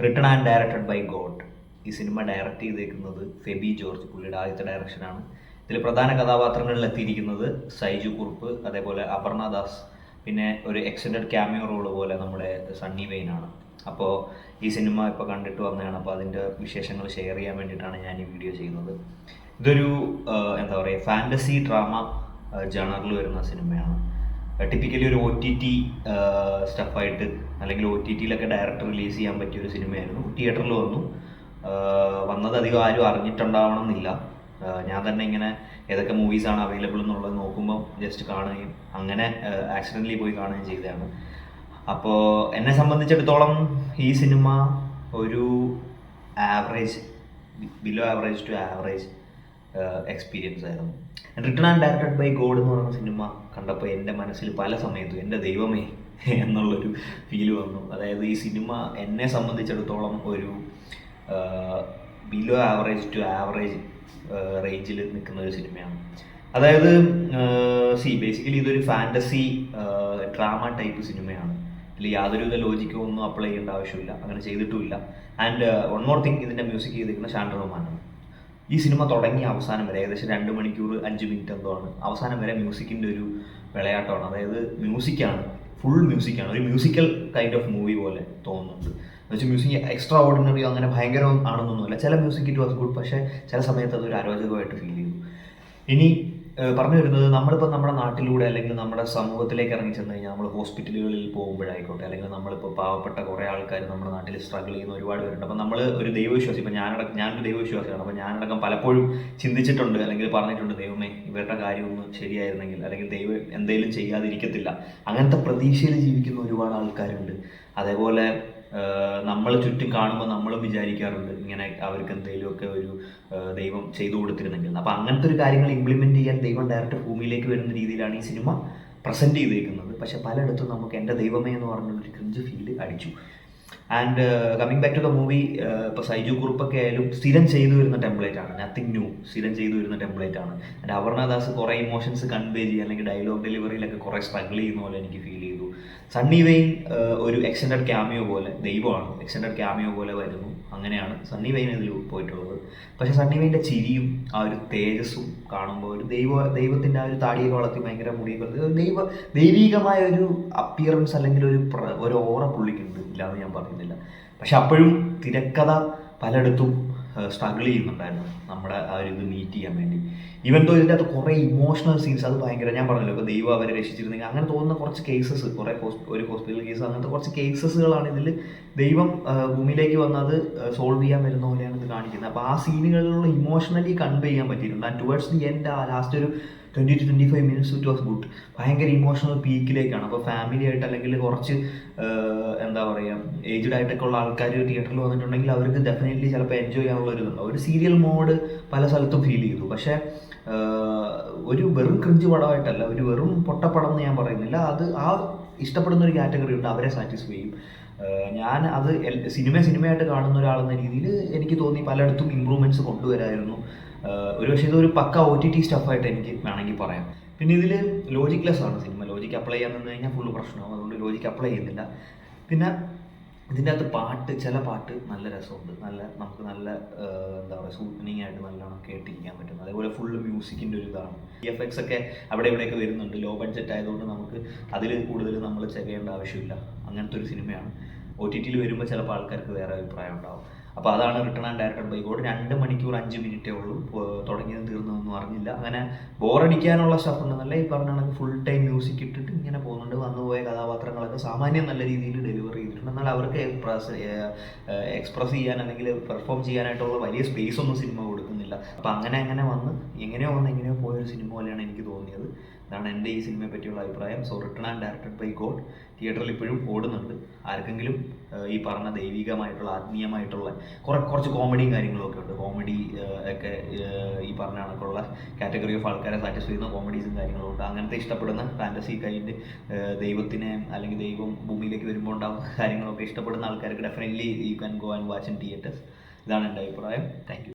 Written and directed by God. ഈ സിനിമ direct ചെയ്തേക്കുന്നത് ഫെബി ജോർജ്, പുള്ളിയുടെ ആദ്യത്തെ ഡയറക്ഷനാണ്. ഇതിൽ പ്രധാന കഥാപാത്രങ്ങളിൽ എത്തിയിരിക്കുന്നത് സൈജു കുറുപ്പ്, അതേപോലെ അപർണ ദാസ്, പിന്നെ ഒരു എക്സ്റ്റൻഡഡ് ക്യാമിയോ റോള് പോലെ നമ്മുടെ സണ്ണി വെയിനാണ്. അപ്പോൾ ഈ സിനിമ ഇപ്പോൾ കണ്ടിട്ട് വന്നതാണ്. അപ്പോൾ അതിൻ്റെ വിശേഷങ്ങൾ ഷെയർ ചെയ്യാൻ വേണ്ടിയിട്ടാണ് ഞാൻ ഈ വീഡിയോ ചെയ്യുന്നത്. ഇതൊരു എന്താ പറയുക, ഫാൻറ്റസി ഡ്രാമ ജേണറിൽ വരുന്ന സിനിമയാണ്. ടിപ്പിക്കലി ഒരു OTT സ്റ്റഫായിട്ട്, അല്ലെങ്കിൽ OTTയിലൊക്കെ ഡയറക്റ്റ് റിലീസ് ചെയ്യാൻ പറ്റിയ ഒരു സിനിമയായിരുന്നു. തിയേറ്ററിൽ വന്നത് അധികം ആരും അറിഞ്ഞിട്ടുണ്ടാവണം എന്നില്ല. ഞാൻ തന്നെ ഇങ്ങനെ ഏതൊക്കെ മൂവീസാണ് അവൈലബിൾ എന്നുള്ളത് നോക്കുമ്പോൾ ജസ്റ്റ് കാണുകയും അങ്ങനെ ആക്സിഡൻ്റലി പോയി കാണുകയും ചെയ്തതാണ്. അപ്പോൾ എന്നെ സംബന്ധിച്ചിടത്തോളം ഈ സിനിമ ഒരു average, below average to average experience ആയിരുന്നു. Written and directed by God എന്ന് പറയുന്ന സിനിമ കണ്ടപ്പോൾ എൻ്റെ മനസ്സിൽ പല സമയത്തും എൻ്റെ ദൈവമേ എന്നുള്ളൊരു ഫീല് വന്നു. അതായത് ഈ സിനിമ എന്നെ സംബന്ധിച്ചിടത്തോളം ഒരു ബിലോ ആവറേജ് ടു ആവറേജ് റേഞ്ചിൽ നിൽക്കുന്ന ഒരു സിനിമയാണ്. അതായത് ബേസിക്കലി ഇതൊരു ഫാൻറ്റസി ഡ്രാമ ടൈപ്പ് സിനിമയാണ്. ഇതിൽ യാതൊരുവിധ ലോജിക്കോ ഒന്നും അപ്ലൈ ചെയ്യേണ്ട ആവശ്യമില്ല, അങ്ങനെ ചെയ്തിട്ടുമില്ല. ആൻഡ് വൺ മോർ തിങ്, ഇതിൻ്റെ മ്യൂസിക് ചെയ്തിരിക്കുന്ന ഷാൻ റഹ്മാനാണ്. ഈ സിനിമ തുടങ്ങിയ അവസാനം വരെ ഏകദേശം 2 മണിക്കൂർ 5 മിനിറ്റ് എന്തോ ആണ്. അവസാനം വരെ മ്യൂസിക്കിൻ്റെ ഒരു വിളയാട്ടമാണ്. അതായത് മ്യൂസിക്കാണ്, ഫുൾ മ്യൂസിക്കാണ്. ഒരു മ്യൂസിക്കൽ കൈൻഡ് ഓഫ് മൂവി പോലെ തോന്നുന്നുണ്ട്. എന്നുവെച്ചാൽ മ്യൂസിക് എക്സ്ട്രാ ഓർഡിനറി അങ്ങനെ ഭയങ്കരം ആണെന്നൊന്നുമില്ല. ചില മ്യൂസിക് ഇറ്റ് വാസ് ഗുഡ്, പക്ഷേ ചില സമയത്ത് അതൊരു അരോചകമായിട്ട് ഫീൽ ചെയ്തു. ഇനി പറഞ്ഞു വരുന്നത്, നമ്മളിപ്പോൾ നമ്മുടെ നാട്ടിലൂടെ അല്ലെങ്കിൽ നമ്മുടെ സമൂഹത്തിലേക്ക് ഇറങ്ങി ചെന്ന് കഴിഞ്ഞാൽ, നമ്മൾ ഹോസ്പിറ്റലുകളിൽ പോകുമ്പോഴായിക്കോട്ടെ, അല്ലെങ്കിൽ നമ്മളിപ്പോൾ പാവപ്പെട്ട കുറേ ആൾക്കാർ നമ്മുടെ നാട്ടിൽ സ്ട്രഗിൾ ചെയ്യുന്ന ഒരുപാട് പേരുണ്ട്. അപ്പോൾ നമ്മൾ ഒരു ദൈവവിശ്വാസി, ഇപ്പോൾ ഞാനൊരു ദൈവവിശ്വാസിയാണ്. അപ്പോൾ ഞാനടക്കം പലപ്പോഴും ചിന്തിച്ചിട്ടുണ്ട്, അല്ലെങ്കിൽ പറഞ്ഞിട്ടുണ്ട്, ദൈവമേ ഇവരുടെ കാര്യമൊന്നും ശരിയായിരുന്നെങ്കിൽ, അല്ലെങ്കിൽ ദൈവം എന്തെങ്കിലും ചെയ്യാതിരിക്കത്തില്ല. അങ്ങനത്തെ പ്രതീക്ഷയിൽ ജീവിക്കുന്ന ഒരുപാട് ആൾക്കാരുണ്ട്. അതേപോലെ നമ്മൾ ചുറ്റും കാണുമ്പോൾ നമ്മളും വിചാരിക്കാറുണ്ട്, ഇങ്ങനെ അവർക്ക് എന്തെങ്കിലുമൊക്കെ ഒരു ദൈവം ചെയ്തു കൊടുത്തിരുന്നെങ്കിൽ. അപ്പോൾ അങ്ങനത്തെ ഒരു കാര്യങ്ങൾ ഇംപ്ലിമെൻറ്റ് ചെയ്യാൻ ദൈവം ഡയറക്റ്റ് ഭൂമിയിലേക്ക് വരുന്ന രീതിയിലാണ് ഈ സിനിമ പ്രസൻറ്റ് ചെയ്തേക്കുന്നത്. പക്ഷേ പലയിടത്തും നമുക്ക് എൻ്റെ ദൈവമേ എന്ന് പറഞ്ഞൊരു ക്രിഞ്ച് ഫീല് അടിച്ചു. And coming back to the movie, ഇപ്പോൾ സൈജു കുറുപ്പൊക്കെ ആയാലും സ്ഥിരം ചെയ്തു വരുന്ന ടെംപ്ലേറ്റാണ്, നത്തിങ് ന്യൂ, സ്ഥിരം ചെയ്തു വരുന്ന ടെംപ്ലേറ്റാണ്. ആൻഡ് അപർണ ദാസ് കുറേ ഇമോഷൻസ് കൺവേ ചെയ്യുക, അല്ലെങ്കിൽ ഡയലോഗ് ഡെലിവറിയിലൊക്കെ കുറേ സ്ട്രഗിൾ ചെയ്യുന്ന പോലെ എനിക്ക് ഫീൽ ചെയ്തു. സണ്ണി വെയിൻ ഒരു എക്സ്റ്റൻഡഡ് ക്യാമിയോ പോലെ, ദൈവമാണ്, എക്സ്റ്റൻഡഡ് ക്യാമിയോ പോലെ വരുന്നു. അങ്ങനെയാണ് സണ്ണി വെയിൻ ഇതിൽ പോയിട്ടുള്ളത്. പക്ഷേ സണ്ണി വെയിൻ്റെ ചിരിയും ആ ഒരു തേജസ്സും കാണുമ്പോൾ ഒരു ദൈവത്തിൻ്റെ ആ ഒരു താടിയൊക്കെ വളർത്തി ഭയങ്കര മുടിയൊക്കെ ദൈവികമായ ഒരു അപ്പിയറൻസ് അല്ലെങ്കിൽ ഒരു ഓറ പുള്ളിക്കുണ്ട്, ഇല്ലാന്ന് ഞാൻ പറയുന്നില്ല. പക്ഷെ അപ്പോഴും തിരക്കഥ പലയിടത്തും സ്ട്രഗിൾ ചെയ്യുന്നുണ്ടായിരുന്നു നമ്മുടെ ആ ഒരു ഇത് മീറ്റ് ചെയ്യാൻ വേണ്ടി. ഈവൻ തോ ഇതിൻ്റെ അകത്ത് കുറേ ഇമോഷണൽ സീൻസ്, അത് ഭയങ്കര, ഞാൻ പറഞ്ഞല്ലോ, ഇപ്പോൾ ദൈവം അവരെ രക്ഷിച്ചിരുന്നെങ്കിൽ അങ്ങനെ തോന്നുന്ന കുറച്ച് കേസസ്, ഒരു ഹോസ്പിറ്റൽ കേസ്, അങ്ങനത്തെ കുറച്ച് കേസസുകളാണ് ഇതിൽ ദൈവം ഭൂമിയിലേക്ക് വന്നത് സോൾവ് ചെയ്യാൻ വരുന്ന പോലെയാണ് ഇത് കാണിക്കുന്നത്. അപ്പോൾ ആ സീനുകളിലുള്ള ഇമോഷണലി കൺവേ ചെയ്യാൻ പറ്റിയിട്ടുണ്ട്. ആൻഡ് ടുവേർഡ്സ് ദി എൻഡ് ആ ലാസ്റ്റ് ഒരു 20 to 25 minutes it was good. ഭയങ്കര ഇമോഷണൽ പീക്കിലേക്കാണ്. അപ്പോൾ ഫാമിലി ആയിട്ട്, അല്ലെങ്കിൽ കുറച്ച് എന്താ പറയുക, ഏജ്ഡ് ആയിട്ടൊക്കെ ഉള്ള ആൾക്കാർ തിയേറ്ററിൽ വന്നിട്ടുണ്ടെങ്കിൽ അവർക്ക് ഡെഫിനറ്റ്ലി ചിലപ്പോൾ എൻജോയ് ചെയ്യാനുള്ള ഒരു ഇതുണ്ടാവും. ഒരു സീരിയൽ മോഡ് പല സ്ഥലത്തും ഫീൽ ചെയ്തു. പക്ഷേ ഒരു വെറും ക്രിഞ്ച് പടമായിട്ടല്ല, ഒരു വെറും പൊട്ടപ്പടം എന്ന് ഞാൻ പറയുന്നില്ല. അത് ആ ഇഷ്ടപ്പെടുന്ന ഒരു കാറ്റഗറി ഉണ്ട്, അവരെ സാറ്റിസ്ഫൈ ചെയ്യും. ഞാൻ അത് സിനിമയായിട്ട് കാണുന്ന ഒരാളെന്ന രീതിയിൽ എനിക്ക് തോന്നി പലയിടത്തും ഇമ്പ്രൂവ്മെൻറ്റ്സ് കൊണ്ടുവരായിരുന്നു. പക്ഷേ ഇതൊരു പക്ക OTT സ്റ്റഫായിട്ട് എനിക്ക് വേണമെങ്കിൽ പറയാം. പിന്നെ ഇതിൽ ലോജിക്ലെസ് ആണ് സിനിമ. ലോജിക്ക് അപ്ലൈ ചെയ്യാൻ നിന്ന് കഴിഞ്ഞാൽ ഫുള്ള് പ്രശ്നമാകും. അതുകൊണ്ട് ലോജിക്ക് അപ്ലൈ ചെയ്യുന്നില്ല. പിന്നെ ഇതിൻ്റെ അകത്ത് ചില പാട്ട് നല്ല രസമുണ്ട്, നമുക്ക് നല്ല എന്താ പറയുക, സൂപ്പനിങ് ആയിട്ട് നല്ലോണം കേട്ടിരിക്കാൻ പറ്റും. അതേപോലെ ഫുള്ള് മ്യൂസിക്കിൻ്റെ ഒരു ഇതാണ്. VFX ഒക്കെ അവിടെ ഇവിടെയൊക്കെ വരുന്നുണ്ട്. ലോ ബഡ്ജറ്റ് ആയതുകൊണ്ട് നമുക്ക് അതിൽ കൂടുതൽ നമ്മൾ ചെയ്യേണ്ട ആവശ്യമില്ല. അങ്ങനത്തെ ഒരു സിനിമയാണ്. OTTയിൽ വരുമ്പോൾ ചിലപ്പോൾ ആൾക്കാർക്ക് വേറെ അഭിപ്രായം ഉണ്ടാവും. അപ്പോൾ അതാണ് written and directed by God. 2 മണിക്കൂർ 5 മിനിറ്റേ ഉള്ളൂ. തുടങ്ങിയതും തീർന്നതൊന്നും അറിഞ്ഞില്ല. അങ്ങനെ ബോറടിക്കാനുള്ള സ്റ്റഫ് ഉണ്ടെന്നല്ല, ഈ പറഞ്ഞ കണക്ക് ഫുൾ ടൈം മ്യൂസിക് ഇട്ടിട്ട് ഇങ്ങനെ പോകുന്നുണ്ട്. വന്നുപോയ കഥാപാത്രങ്ങളൊക്കെ സാമാന്യം നല്ല രീതിയിൽ ഡെലിവർ ചെയ്തിട്ടുണ്ട്. എന്നാൽ അവർക്ക് എക്സ്പ്രസ് ചെയ്യാൻ അല്ലെങ്കിൽ പെർഫോം ചെയ്യാനായിട്ടുള്ള വലിയ സ്പേസ് ഒന്നും സിനിമ കൊടുക്കുന്നില്ല. അപ്പോൾ അങ്ങനെ എങ്ങനെയോ പോയൊരു സിനിമ പോലെയാണ് എനിക്ക് തോന്നിയത്. ഇതാണ് എൻ്റെ ഈ സിനിമയെ പറ്റിയുള്ള അഭിപ്രായം. So written and directed by God തിയേറ്ററിൽ ഇപ്പോഴും ഓടുന്നുണ്ട്. ആർക്കെങ്കിലും ഈ പറഞ്ഞ ദൈവികമായിട്ടുള്ള, ആത്മീയമായിട്ടുള്ള കുറച്ച് കോമഡിയും കാര്യങ്ങളൊക്കെ ഉണ്ട്. കോമഡി ഒക്കെ ഈ പറഞ്ഞ കണക്കുള്ള കാറ്റഗറി ഓഫ് ആൾക്കാരെ സാറ്റിസ്ഫൈ ചെയ്യുന്ന കോമഡീസും കാര്യങ്ങളും ഉണ്ട്. അങ്ങനത്തെ ഇഷ്ടപ്പെടുന്ന ഫാൻറ്റസി കൈൻഡ്, ദൈവത്തിനെ അല്ലെങ്കിൽ ദൈവം ഭൂമിയിലേക്ക് വരുമ്പോൾ ഉണ്ടാകുന്ന കാര്യങ്ങളൊക്കെ ഇഷ്ടപ്പെടുന്ന ആൾക്കാർക്ക് definitely you can go and watch in theatres. ഇതാണ് എൻ്റെ അഭിപ്രായം. Thank you.